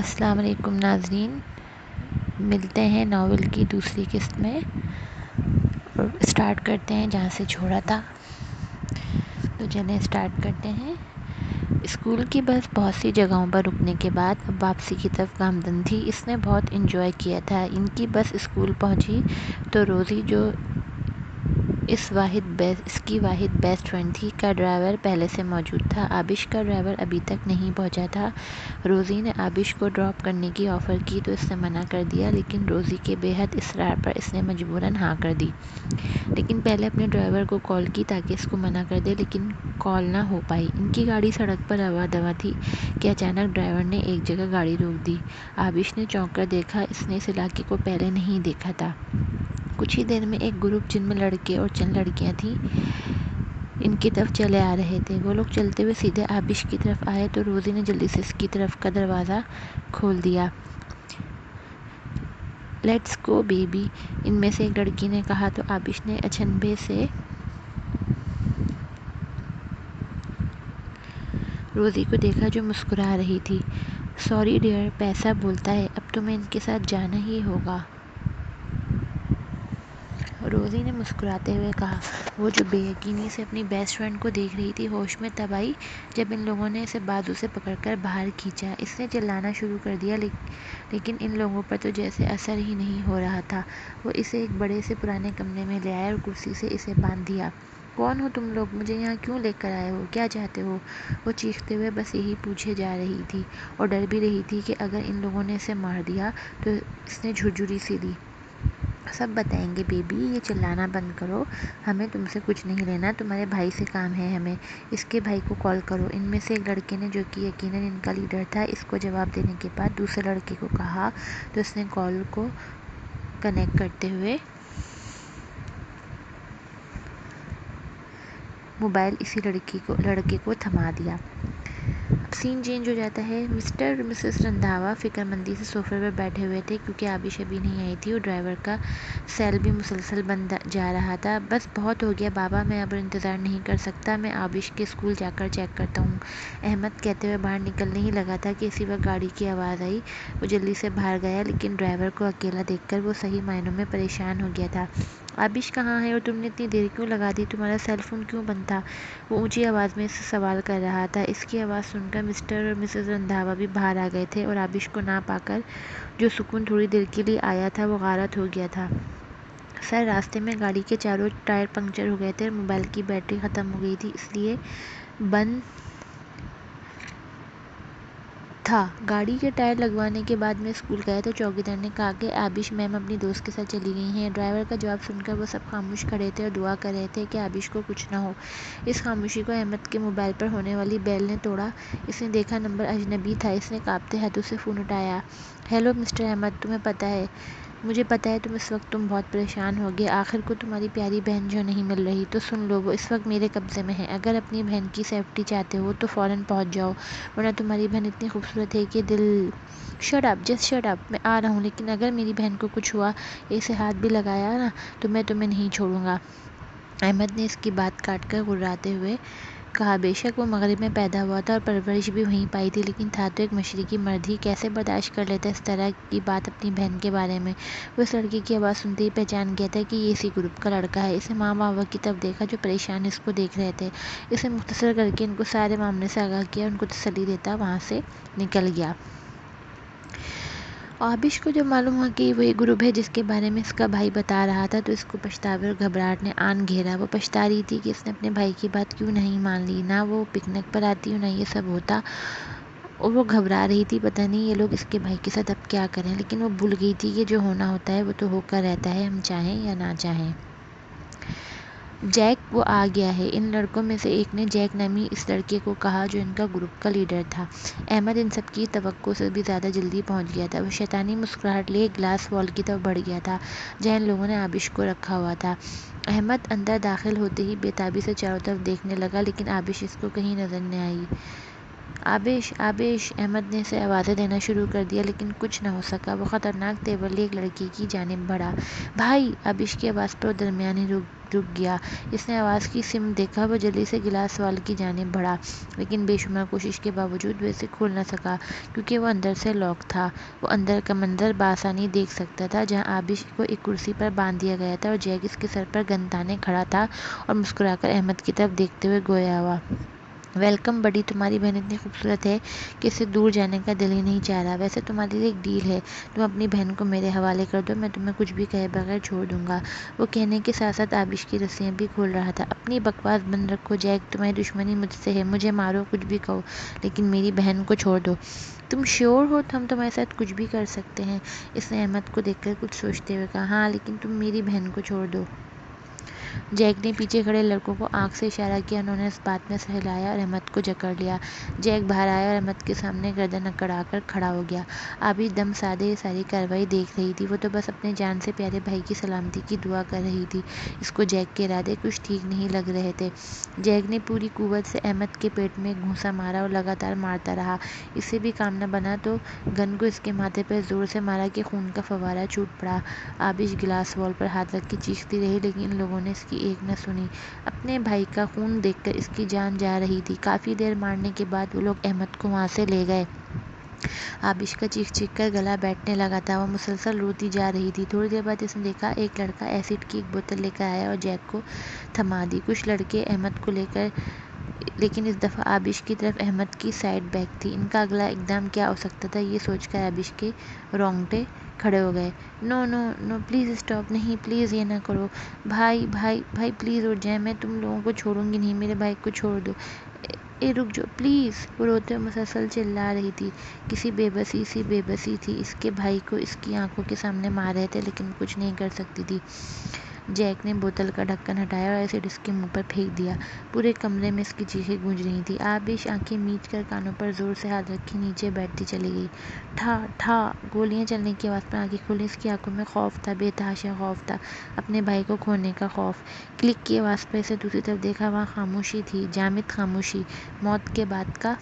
السلام علیکم ناظرین، ملتے ہیں ناول کی دوسری قسط میں اور اسٹارٹ کرتے ہیں جہاں سے چھوڑا تھا۔ تو چلیں اسٹارٹ کرتے ہیں۔ اسکول کی بس بہت سی جگہوں پر رکنے کے بعد اب واپسی کی طرف گامزن تھی۔ اس نے بہت انجوائے کیا تھا۔ ان کی بس اسکول پہنچی تو روزی جو اس کی واحد بیسٹ فرینڈ تھی کا ڈرائیور پہلے سے موجود تھا۔ آبش کا ڈرائیور ابھی تک نہیں پہنچا تھا۔ روزی نے آبش کو ڈراپ کرنے کی آفر کی تو اس نے منع کر دیا، لیکن روزی کے بے حد اصرار پر اس نے مجبوراً ہاں کر دی۔ لیکن پہلے اپنے ڈرائیور کو کال کی تاکہ اس کو منع کر دے، لیکن کال نہ ہو پائی۔ ان کی گاڑی سڑک پر رواں دواں تھی کہ اچانک ڈرائیور نے ایک جگہ گاڑی روک دی۔ آبش نے چونک کر دیکھا، اس نے اس علاقے کو پہلے نہیں دیکھا تھا۔ کچھ ہی دیر میں ایک گروپ جن میں لڑکے اور چند لڑکیاں تھیں ان کی طرف چلے آ رہے تھے۔ وہ لوگ چلتے ہوئے سیدھے آبش کی طرف آئے تو روزی نے جلدی سے اس کی طرف کا دروازہ کھول دیا۔ لیٹس گو بیبی، ان میں سے ایک لڑکی نے کہا تو آبش نے اچنبھے سے روزی کو دیکھا جو مسکرا رہی تھی۔ سوری ڈیئر، پیسہ بولتا ہے اب تمہیں ان کے ساتھ جانا ہی ہوگا، روزی نے مسکراتے ہوئے کہا۔ وہ جو بے یقینی سے اپنی بیسٹ فرینڈ کو دیکھ رہی تھی ہوش میں تب آئی جب ان لوگوں نے اسے بازو سے پکڑ کر باہر کھینچا۔ اس نے چلانا شروع کر دیا، لیکن ان لوگوں پر تو جیسے اثر ہی نہیں ہو رہا تھا۔ وہ اسے ایک بڑے سے پرانے کمرے میں لے آئے اور کرسی سے اسے باندھ دیا۔ کون ہو تم لوگ؟ مجھے یہاں کیوں لے کر آئے ہو؟ کیا چاہتے ہو؟ وہ چیختے ہوئے بس یہی پوچھے جا رہی تھی اور ڈر بھی رہی تھی کہ اگر ان لوگوں نے اسے مار دیا تو اس نے جھرجھری سی دی۔ سب بتائیں گے بیبی، یہ چلانا بند کرو، ہمیں تم سے کچھ نہیں لینا، تمہارے بھائی سے کام ہے ہمیں، اس کے بھائی کو کال کرو۔ ان میں سے ایک لڑکے نے، جو کہ یقیناً ان کا لیڈر تھا، اس کو جواب دینے کے بعد دوسرے لڑکے کو کہا تو اس نے کال کو کنیکٹ کرتے ہوئے موبائل اسی لڑکے کو تھما دیا۔ اب سین چینج ہو جاتا ہے۔ مسٹر اور مسز رندھاوا فکر مندی سے صوفے پر بیٹھے ہوئے تھے کیونکہ آبش ابھی نہیں آئی تھی اور ڈرائیور کا سیل بھی مسلسل بند جا رہا تھا۔ بس بہت ہو گیا بابا، میں اب انتظار نہیں کر سکتا، میں آبش کے اسکول جا کر چیک کرتا ہوں، احمد کہتے ہوئے باہر نکلنے ہی لگا تھا کہ اسی وقت گاڑی کی آواز آئی۔ وہ جلدی سے باہر گیا، لیکن ڈرائیور کو اکیلا دیکھ کر وہ صحیح معنوں میں پریشان ہو گیا تھا۔ آبش کہاں ہے اور تم نے اتنی دیر کیوں لگا دی؟ تمہارا سیل فون کیوں بند تھا؟ وہ اونچی آواز میں اس سے سوال کر رہا تھا۔ اس کی آواز سن کر مسٹر اور مسز رندھاوا بھی باہر آ گئے تھے اور آبش کو نہ پا کر جو سکون تھوڑی دیر کے لیے آیا تھا وہ غارت ہو گیا تھا۔ سر، راستے میں گاڑی کے چاروں ٹائر پنکچر ہو گئے تھے اور موبائل کی بیٹری ختم ہو گئی تھی، اس لیے بند تھا۔ گاڑی کے ٹائر لگوانے کے بعد میں اسکول گیا تو چوکیدار نے کہا کہ آبش میم اپنی دوست کے ساتھ چلی گئی ہیں۔ ڈرائیور کا جواب سن کر وہ سب خاموش کھڑے تھے اور دعا کر رہے تھے کہ آبش کو کچھ نہ ہو۔ اس خاموشی کو احمد کے موبائل پر ہونے والی بیل نے توڑا۔ اس نے دیکھا نمبر اجنبی تھا۔ اس نے کانپتے ہاتھوں سے فون اٹھایا۔ ہیلو مسٹر احمد، مجھے پتہ ہے اس وقت تم بہت پریشان ہوگے، آخر کو تمہاری پیاری بہن جو نہیں مل رہی، تو سن لو، وہ اس وقت میرے قبضے میں ہے۔ اگر اپنی بہن کی سیفٹی چاہتے ہو تو فوراً پہنچ جاؤ، ورنہ تمہاری بہن اتنی خوبصورت ہے کہ دل… shut up, just shut up, میں آ رہا ہوں، لیکن اگر میری بہن کو کچھ ہوا یا اسے ہاتھ بھی لگایا نا تو میں تمہیں نہیں چھوڑوں گا۔ احمد نے اس کی بات کاٹ کر غراتے ہوئے کہا، بے شک وہ مغرب میں پیدا ہوا تھا اور پرورش بھی وہیں پائی تھی، لیکن تھا تو ایک مشرقی مرد ہی، کیسے برداشت کر لیتا اس طرح کی بات اپنی بہن کے بارے میں؟ وہ اس لڑکی کی آواز سنتے ہی پہچان گیا تھا کہ یہ اسی گروپ کا لڑکا ہے۔ اسے ماں بابا کی طرف دیکھا جو پریشان اس کو دیکھ رہے تھے۔ اس نے مختصر کر کے ان کو سارے معاملے سے آگاہ کیا اور ان کو تسلی دیتا وہاں سے نکل گیا۔ آبش کو جب معلوم ہوا کہ وہ گروپ ہے جس کے بارے میں اس کا بھائی بتا رہا تھا تو اس کو پچھتاوے اور گھبراہٹ نے آن گھیرا۔ وہ پچھتا رہی تھی کہ اس نے اپنے بھائی کی بات کیوں نہیں مان لی، نہ وہ پکنک پر آتی اور نہ یہ سب ہوتا، اور وہ گھبرا رہی تھی پتہ نہیں یہ لوگ اس کے بھائی کے ساتھ اب کیا کریں، لیکن وہ بھول گئی تھی کہ جو ہونا ہوتا ہے وہ تو ہو کر رہتا ہے، ہم چاہیں یا نہ چاہیں۔ جیک، وہ آ گیا ہے، ان لڑکوں میں سے ایک نے جیک نامی اس لڑکے کو کہا جو ان کا گروپ کا لیڈر تھا۔ احمد ان سب کی توقع سے بھی زیادہ جلدی پہنچ گیا تھا۔ وہ شیطانی مسکراہٹ لیے گلاس وال کی طرف بڑھ گیا تھا جہاں ان لوگوں نے آبش کو رکھا ہوا تھا۔ احمد اندر داخل ہوتے ہی بے تابی سے چاروں طرف دیکھنے لگا، لیکن آبش اس کو کہیں نظر نہ آئی۔ آبش، آبش، احمد نے اسے آوازیں دینا شروع کر دیا، لیکن کچھ نہ ہو سکا۔ وہ خطرناک تیور لیے ایک لڑکی کی جانب بڑھا۔ بھائی! آبش کی آواز پر وہ درمیان ہی رک رک گیا۔ اس نے آواز کی سمت دیکھا، وہ جلدی سے گلاس وال کی جانب بڑھا، لیکن بے شمار کوشش کے باوجود وہ اسے کھول نہ سکا، کیونکہ وہ اندر سے لاک تھا۔ وہ اندر کا منظر بآسانی دیکھ سکتا تھا، جہاں آبش کو ایک کرسی پر باندھ دیا گیا تھا اور جیک اس کے سر پر گن تانے کھڑا تھا اور مسکرا کر احمد کی طرف دیکھتے ہوئے گویا ہوا، ویلکم بڈی، تمہاری بہن اتنی خوبصورت ہے کہ اسے دور جانے کا دل ہی نہیں چاہ رہا۔ ویسے تمہارے لیے ایک ڈیل ہے، تم اپنی بہن کو میرے حوالے کر دو، میں تمہیں کچھ بھی کہے بغیر چھوڑ دوں گا۔ وہ کہنے کے ساتھ ساتھ آبش کی رسیاں بھی کھول رہا تھا۔ اپنی بکواس بند رکھو جیک، تمہاری دشمنی مجھ سے ہے، مجھے مارو، کچھ بھی کہو، لیکن میری بہن کو چھوڑ دو۔ تم شیور ہو ہم تمہارے ساتھ کچھ بھی کر سکتے ہیں؟ اس نے احمد کو دیکھ کر کچھ سوچتے ہوئے کہا۔ ہاں، لیکن تم میری بہن کو چھوڑ دو۔ جیک نے پیچھے کھڑے لڑکوں کو آنکھ سے اشارہ کیا، انہوں نے اس بات میں سر ہلایا اور احمد کو جکڑ لیا۔ جیک باہر آیا اور احمد کے سامنے گردن اکڑا کر کھڑا ہو گیا۔ آبش دم سادے یہ ساری کارروائی دیکھ رہی تھی، وہ تو بس اپنے جان سے پیارے بھائی کی سلامتی کی دعا کر رہی تھی۔ اس کو جیک کے ارادے کچھ ٹھیک نہیں لگ رہے تھے۔ جیک نے پوری قوت سے احمد کے پیٹ میں ایک گھونسا مارا اور لگاتار مارتا رہا۔ اس سے بھی کام نہ بنا تو گن کو اس کے ماتھے پر زور سے مارا کہ خون کا فوارہ چھوٹ پڑا۔ آبش گلاس وال پر ہاتھ رکھ کے چیختی رہی، لیکن ان لوگوں نے اس کی ایک نہ سنی۔ اپنے بھائی کا خون دیکھ کر اس کی جان جا رہی تھی۔ کافی دیر مارنے کے بعد وہ لوگ احمد کو وہاں سے لے گئے۔ آبش کا چیخ چیخ کر گلا بیٹھنے لگا تھا، وہ مسلسل روتی جا رہی تھی۔ تھوڑی دیر بعد اس نے دیکھا ایک لڑکا ایسڈ کی ایک بوتل لے کر آیا اور جیک کو تھما دی۔ کچھ لڑکے احمد کو لے کر، لیکن اس دفعہ آبش کی طرف احمد کی سائیڈ بیک تھی۔ ان کا اگلا اقدام کیا ہو سکتا تھا، یہ سوچ کر آبش کے رونگٹے کھڑے ہو گئے۔ نو نو نو، پلیز اسٹاپ، نہیں پلیز یہ نہ کرو، بھائی بھائی بھائی پلیز اٹھ جائیں، میں تم لوگوں کو چھوڑوں گی نہیں، میرے بھائی کو چھوڑ دو، اے رک جاؤ پلیز۔ وہ روتے ہوئے مسلسل چلا رہی تھی، کسی بے بسی سی بے بسی تھی۔ اس کے بھائی کو اس کی آنکھوں کے سامنے مار رہے تھے، لیکن کچھ نہیں کر سکتی تھی۔ جیک نے بوتل کا ڈھکن ہٹایا اور ایسڈ اس کے منہ پر پھینک دیا۔ پورے کمرے میں اس کی چیخیں گونج رہی تھیں۔ آبش آنکھیں میچ کر کانوں پر زور سے ہاتھ رکھے نیچے بیٹھتی چلی گئی۔ ٹھا ٹھا، گولیاں چلنے کی آواز پر آنکھیں کھولیں، اس کی آنکھوں میں خوف تھا، بے تحاشا خوف تھا، اپنے بھائی کو کھونے کا خوف۔ کلک کی آواز پر اسے دوسری طرف دیکھا، وہاں خاموشی تھی، جامد خاموشی، موت کے بعد کا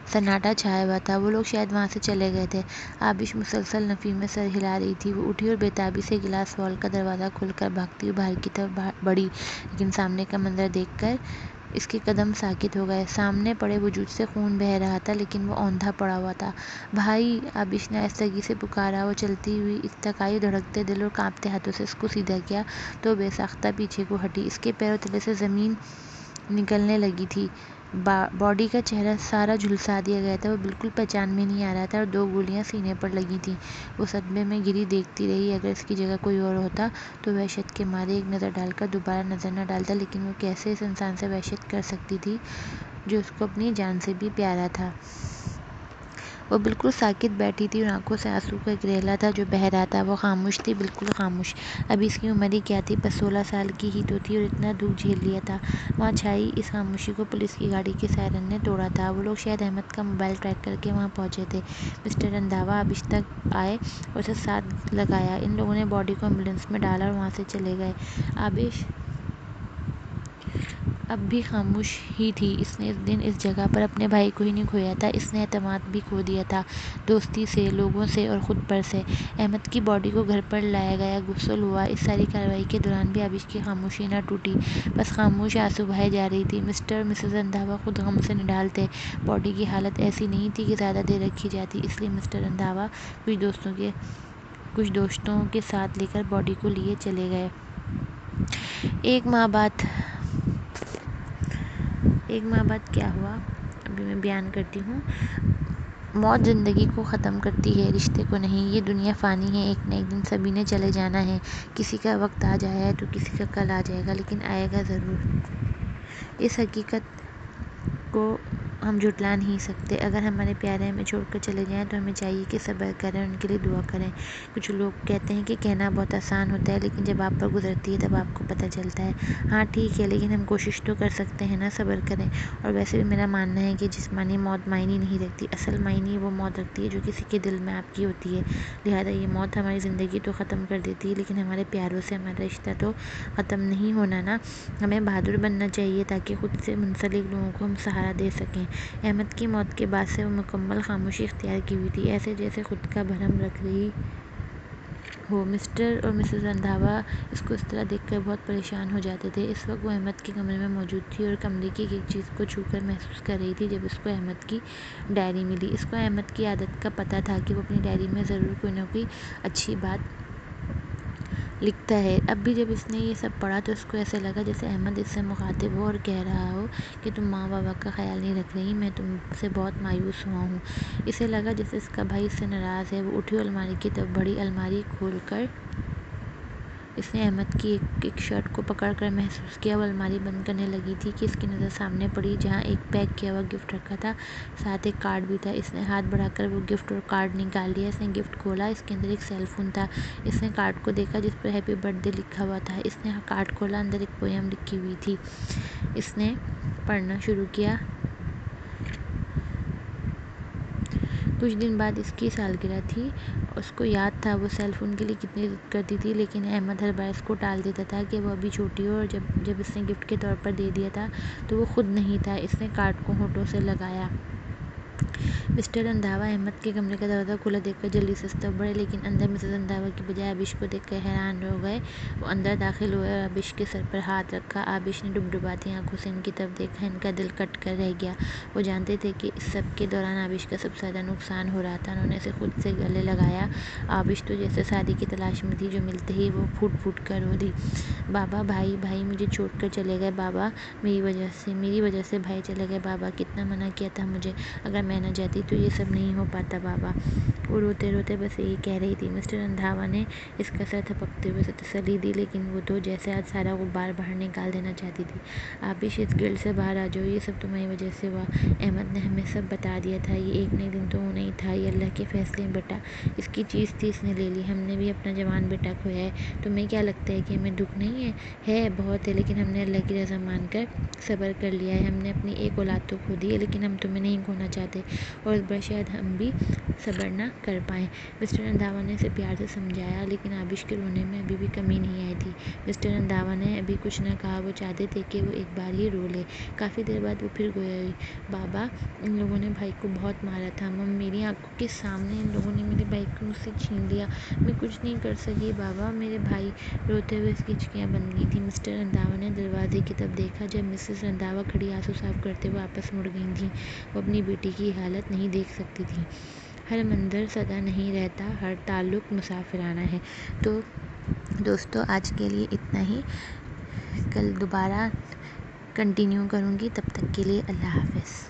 سناٹا چھایا ہوا تھا۔ وہ لوگ شاید وہاں سے چلے گئے تھے۔ آبش مسلسل نفی میں سر ہلا رہی تھی۔ وہ اٹھی اور بے تابی سے گلاس وال کا دروازہ کھول کر بھاگتی ہوئی باہر کی طرف بڑھی، لیکن سامنے کا منظر دیکھ کر اس کے قدم ساکت ہو گئے۔ سامنے پڑے وجود سے خون بہہ رہا تھا، لیکن وہ اوندھا پڑا ہوا تھا۔ بھائی، آبش نے آہستگی سے پکارا۔ وہ چلتی ہوئی اس تک آئی، دھڑکتے دل اور کانپتے ہاتھوں سے اس کو سیدھا کیا تو بے ساختہ پیچھے کو ہٹی۔ اس کے پیروں تلے سے زمین نکلنے لگی تھی، باڈی کا چہرہ سارا جھلسا دیا گیا تھا، وہ بالکل پہچان میں نہیں آ رہا تھا اور 2 گولیاں سینے پر لگی تھیں۔ وہ صدمے میں گری دیکھتی رہی، اگر اس کی جگہ کوئی اور ہوتا تو وحشت کے مارے ایک نظر ڈال کر دوبارہ نظر نہ ڈالتا، لیکن وہ کیسے اس انسان سے وحشت کر سکتی تھی جو اس کو اپنی جان سے بھی پیارا تھا۔ وہ بالکل ساکت بیٹھی تھی اور آنکھوں سے آنسو کا ایک ریلا تھا جو بہہ رہا تھا۔ وہ خاموش تھی، بالکل خاموش۔ ابھی اس کی عمر ہی کیا تھی، بس 16 سال کی ہی تو تھی، اور اتنا دکھ جھیل لیا تھا۔ وہاں چھائی اس خاموشی کو پولیس کی گاڑی کے سائرن نے توڑا تھا۔ وہ لوگ شاید احمد کا موبائل ٹریک کر کے وہاں پہنچے تھے۔ مسٹر رندھاوا آبش تک آئے اور اسے ساتھ لگایا۔ ان لوگوں نے باڈی کو ایمبولینس میں ڈالا اور وہاں سے چلے گئے۔ آبش اب بھی خاموش ہی تھی۔ اس نے اس دن اس جگہ پر اپنے بھائی کو ہی نہیں کھویا تھا، اس نے اعتماد بھی کھو دیا تھا، دوستی سے، لوگوں سے اور خود پر سے۔ احمد کی باڈی کو گھر پر لایا گیا، غسل ہوا۔ اس ساری کارروائی کے دوران بھی آبش کی خاموشی نہ ٹوٹی، بس خاموش آنسو بہائے جا رہی تھی۔ مسٹر اور مسز رندھاوا خود غم سے نڈھال تھے۔ باڈی کی حالت ایسی نہیں تھی کہ زیادہ دیر رکھی جاتی، اس لیے مسٹر رندھاوا کچھ دوستوں کے ساتھ لے کر باڈی کو لیے چلے گئے۔ ایک ماہ بعد کیا ہوا، ابھی میں بیان کرتی ہوں۔ موت زندگی کو ختم کرتی ہے، رشتے کو نہیں۔ یہ دنیا فانی ہے، ایک نہ ایک دن سبھی نے چلے جانا ہے۔ کسی کا وقت آج آیا ہے تو کسی کا کل آ جائے گا، لیکن آئے گا ضرور۔ اس حقیقت کو ہم جھٹلا نہیں سکتے۔ اگر ہمارے پیارے ہمیں چھوڑ کر چلے جائیں تو ہمیں چاہیے کہ صبر کریں، ان کے لیے دعا کریں۔ کچھ لوگ کہتے ہیں کہ کہنا بہت آسان ہوتا ہے، لیکن جب آپ پر گزرتی ہے تب آپ کو پتہ چلتا ہے۔ ہاں ٹھیک ہے، لیکن ہم کوشش تو کر سکتے ہیں نا، صبر کریں۔ اور ویسے بھی میرا ماننا ہے کہ جسمانی موت معنی نہیں رکھتی، اصل معنی وہ موت رکھتی ہے جو کسی کے دل میں آپ کی ہوتی ہے۔ لہٰذا یہ موت ہماری زندگی تو ختم کر دیتی ہے، لیکن ہمارے پیاروں سے ہمارا رشتہ تو ختم نہیں ہونا نا۔ ہمیں بہادر بننا چاہیے تاکہ خود سے منسلک لوگوں کو ہم سہارا دے سکیں۔ احمد کی موت کے بعد سے وہ مکمل خاموشی اختیار کی ہوئی تھی، ایسے جیسے خود کا بھرم رکھ رہی ہو۔ مسٹر اور مسز رندھاوا اس کو اس طرح دیکھ کر بہت پریشان ہو جاتے تھے۔ اس وقت وہ احمد کے کمرے میں موجود تھی اور کمرے کی ایک چیز کو چھو کر محسوس کر رہی تھی جب اس کو احمد کی ڈائری ملی۔ اس کو احمد کی عادت کا پتہ تھا کہ وہ اپنی ڈائری میں ضرور کوئی نہ کوئی اچھی بات لکھتا ہے۔ اب بھی جب اس نے یہ سب پڑھا تو اس کو ایسے لگا جیسے احمد اس سے مخاطب ہو اور کہہ رہا ہو کہ تم ماں بابا کا خیال نہیں رکھ رہی، میں تم سے بہت مایوس ہوا ہوں۔ اسے لگا جیسے اس کا بھائی اس سے ناراض ہے۔ وہ اٹھی اور الماری کی طرف بڑھی۔ الماری کھول کر اس نے احمد کی ایک شرٹ کو پکڑ کر محسوس کیا۔ وہ الماری بند کرنے لگی تھی کہ اس کی نظر سامنے پڑی جہاں ایک پیک کیا ہوا گفٹ رکھا تھا، ساتھ ایک کارڈ بھی تھا۔ اس نے ہاتھ بڑھا کر وہ گفٹ اور کارڈ نکال لیا۔ اس نے گفٹ کھولا، اس کے اندر ایک سیل فون تھا۔ اس نے کارڈ کو دیکھا جس پر ہیپی برتھ ڈے لکھا ہوا تھا۔ اس نے کارڈ کھولا، اندر ایک پویم لکھی ہوئی تھی۔ اس نے پڑھنا شروع کیا۔ کچھ دن بعد اس کی سالگرہ تھی۔ اس کو یاد تھا وہ سیل فون کے لیے کتنی ضد کرتی تھی، لیکن احمد ہر بار اس کو ٹال دیتا تھا کہ وہ ابھی چھوٹی ہو، اور جب اس نے گفٹ کے طور پر دے دیا تھا تو وہ خود نہیں تھا۔ اس نے کارڈ کو ہونٹوں سے لگایا۔ مسٹر رندھاوا احمد کے کمرے کا دروازہ کھلا دیکھ کر جلدی سے اس طرف بڑھے، لیکن اندر مسز رندھاوا کی بجائے آبش کو دیکھ کر حیران ہو گئے۔ وہ اندر داخل ہوئے اور آبش کے سر پر ہاتھ رکھا۔ آبش نے ڈبڈباتی آنکھوں سے ان کی طرف دیکھا۔ ان کا دل کٹ کر رہ گیا۔ وہ جانتے تھے کہ اس سب کے دوران آبش کا سب سے زیادہ نقصان ہو رہا تھا۔ انہوں نے اسے خود سے گلے لگایا۔ آبش تو جیسے شادی کی تلاش میں تھی، جو ملتے ہی وہ پھوٹ پھوٹ کر رو دی۔ بابا، بھائی مجھے چھوڑ کر چلے گئے۔ بابا، میری وجہ سے بھائی چلے گئے۔ بابا، کتنا منع کیا تھا مجھے، اگر میں نہ جاتی تو یہ سب نہیں ہو پاتا بابا۔ وہ روتے روتے بس یہی کہہ رہی تھی۔ مسٹر رندھاوا نے اس کا سر تھپکتے ہوئے اسے تسلی دی، لیکن وہ تو جیسے آج سارا غبار باہر نکال دینا چاہتی تھی۔ آبش، اس گلڈ سے باہر آ جاؤ، یہ سب تمہاری وجہ سے ہوا۔ احمد نے ہمیں سب بتا دیا تھا۔ یہ ایک نہیں دن تو ہونا ہی تھا۔ یہ اللہ کے فیصلے ہیں بیٹا، اس کی چیز تھی، اس نے لے لی۔ ہم نے بھی اپنا جوان بیٹا کھویا ہے۔ تمہیں کیا لگتا ہے کہ ہمیں دکھ نہیں ہے؟ ہے، بہت ہے، لیکن ہم نے اللہ کی رضا مان کر صبر کر لیا ہے۔ ہم نے اپنی ایک اولاد تو کھو دی ہے، لیکن ہم تمہیں نہیں کھونا چاہتے، اور اس بار شاید ہم بھی صبر نہ کر پائیں۔ مسٹر رندھاوا نے اسے پیار سے سمجھایا، لیکن آبش کے رونے میں ابھی بھی کمی نہیں آئی تھی۔ مسٹر رندھاوا نے ابھی کچھ نہ کہا۔ وہ چاہتے تھے کہ وہ ایک بار ہی رو لے۔ کافی دیر بعد وہ پھر گویا ہوئی۔ بابا، ان لوگوں نے بھائی کو بہت مارا تھا۔ میری آنکھوں کے سامنے ان لوگوں نے میرے بھائی کو مجھ سے چھین لیا۔ میں کچھ نہیں کر سکی بابا، میرے بھائی۔ روتے ہوئے اس کی ہچکیاں بند گئی تھیں۔ مسٹر رندھاوا نے دروازے کی طرف دیکھا جب مسز رندھاوا کھڑی آنسو صاف کرتے ہوئے واپس مڑ گئی تھیں۔ وہ اپنی بیٹی کی حالت نہیں دیکھ سکتی تھیں۔ ہر منظر سدا نہیں رہتا، ہر تعلق مسافرانہ ہے۔ تو دوستو، آج کے لیے اتنا ہی۔ کل دوبارہ کنٹینیو کروں گی، تب تک کے لیے اللہ حافظ۔